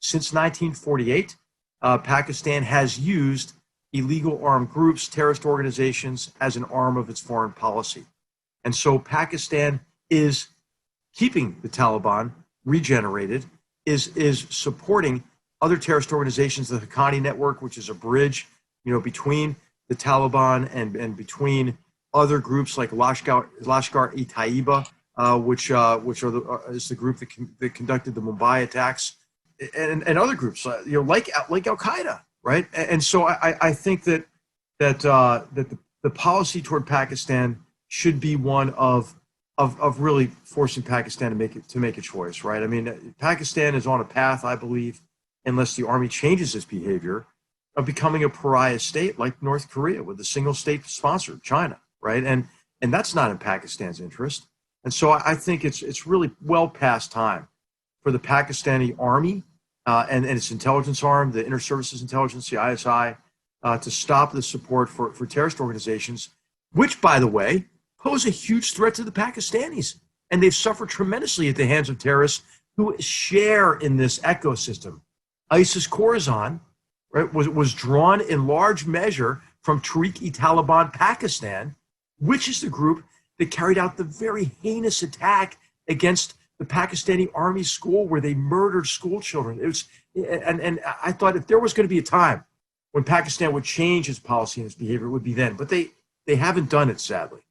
since 1948, Pakistan has used illegal armed groups, terrorist organizations, as an arm of its foreign policy. And so Pakistan is keeping the Taliban regenerated, is supporting other terrorist organizations, the Haqqani network, which is a bridge, between the Taliban and between other groups like Lashkar-e-Taiba, which is the group that conducted the Mumbai attacks, and other groups like Al Qaeda, right? And so I think that the policy toward Pakistan should be one of really forcing Pakistan to make a choice, right? I mean, Pakistan is on a path, I believe, unless the army changes its behavior, of becoming a pariah state like North Korea with a single state sponsor, China, right? And that's not in Pakistan's interest. And so I think it's really well past time for the Pakistani army and its intelligence arm, the Inter-Services Intelligence, the ISI, to stop the support for terrorist organizations, which, by the way, pose a huge threat to the Pakistanis. And they've suffered tremendously at the hands of terrorists who share in this ecosystem. ISIS-Khorasan, right, was drawn in large measure from Tehrik-e-Taliban Pakistan, which is the group that carried out the very heinous attack against the Pakistani army school where they murdered school children. And I thought if there was going to be a time when Pakistan would change its policy and its behavior, it would be then. But they haven't done it, sadly.